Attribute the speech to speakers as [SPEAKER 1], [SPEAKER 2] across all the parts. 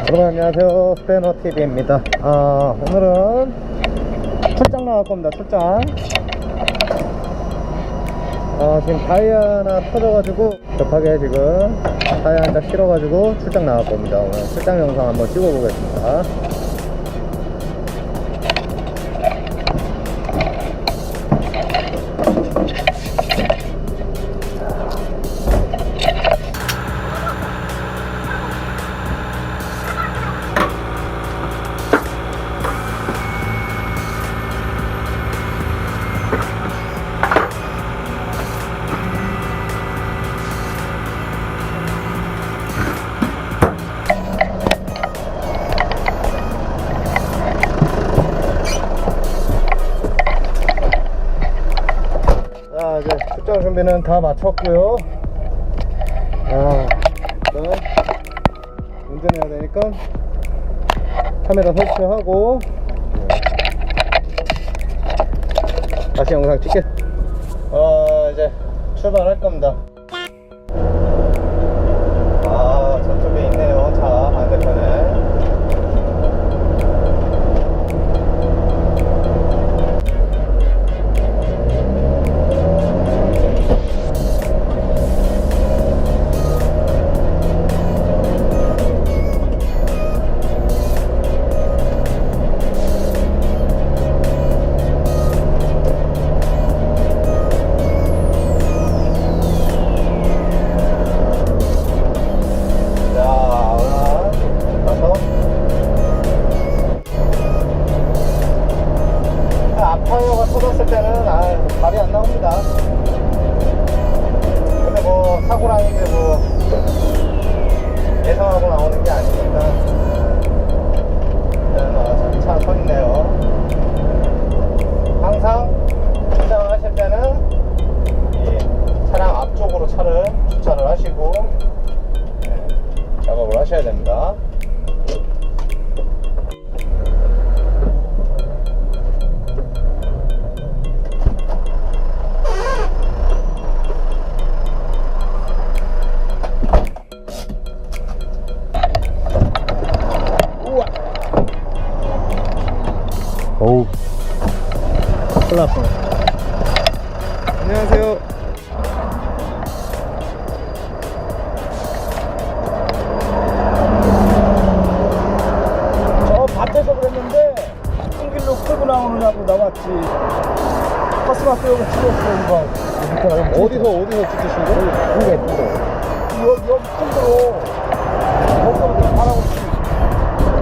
[SPEAKER 1] 여러분 안녕하세요, 스페너TV입니다. 오늘은 출장 나갈 겁니다. 출장. 지금 다이아 하나 터져가지고 급하게 지금 다이아 한 짝 실어가지고 출장 나갈 겁니다. 오늘 출장 영상 한번 찍어보겠습니다. 이제 출장 준비는 다 마쳤고요. 일단 운전해야 되니까 카메라 설치하고 다시 영상 찍게. 이제 출발할 겁니다. 저쪽에 있네요, 차 반대편에. 타이어가 터졌을 때는 발이 안 나옵니다. 근데 뭐 사고라는 게 뭐 예상하고 나오는 게 아니니까 일단 차 서 있네요. 항상 출장을 하실 때는 이 차량 앞쪽으로 차를 주차를 하시고 작업을 하셔야 됩니다. 어우, 큰일 났어. 안녕하세요.
[SPEAKER 2] 저 밭에서 그랬는데 큰 길로 끌고 나오느냐고 나왔지. 버스마스 여기 찍었어. 이거
[SPEAKER 1] 어디서 찍으신 거예요?
[SPEAKER 2] 이게 여기 큰 거로 거기서 바라고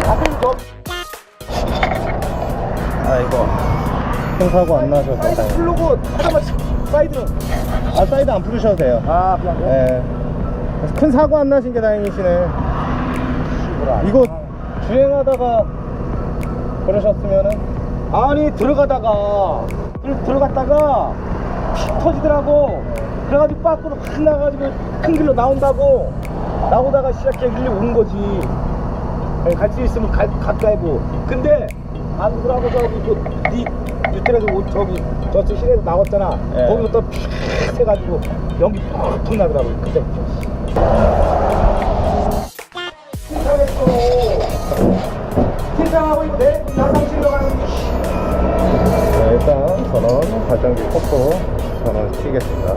[SPEAKER 2] 다들 좀
[SPEAKER 1] 아이고, 큰 사고 안 나셔서
[SPEAKER 2] 사이드
[SPEAKER 1] 다행이에요.
[SPEAKER 2] 풀르고 하자마자 사이드는
[SPEAKER 1] 사이드 안 풀으셔도 돼요.
[SPEAKER 2] 그냥
[SPEAKER 1] 큰 사고 안 나신 게 다행이시네. 이거 주행하다가 그러셨으면은.
[SPEAKER 2] 아니 들어가다가 팍 터지더라고. 그래가지고 밖으로 확 나가가지고 큰 길로 나온다고 나오다가 시작해 길로 온 거지. 갈 수 있으면 가까이 고. 근데 안 그러고 저기 네 유태에서 저기 저쪽 시내에서 나왔잖아.
[SPEAKER 1] 예.
[SPEAKER 2] 거기부터 팍 해가지고 연기 팍 나더라고. 그때 팀장하고 이거 내 화장실로 가는
[SPEAKER 1] 일단 전원 발전기 kop고 전원 켜겠습니다.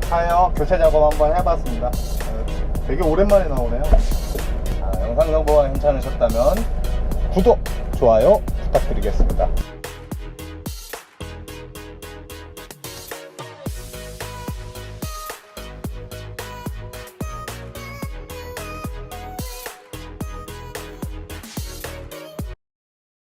[SPEAKER 1] 타이어 교체 작업 한번 해봤습니다. 되게 오랜만에 나오네요. 영상 정보가 괜찮으셨다면 구독, 좋아요 부탁드리겠습니다.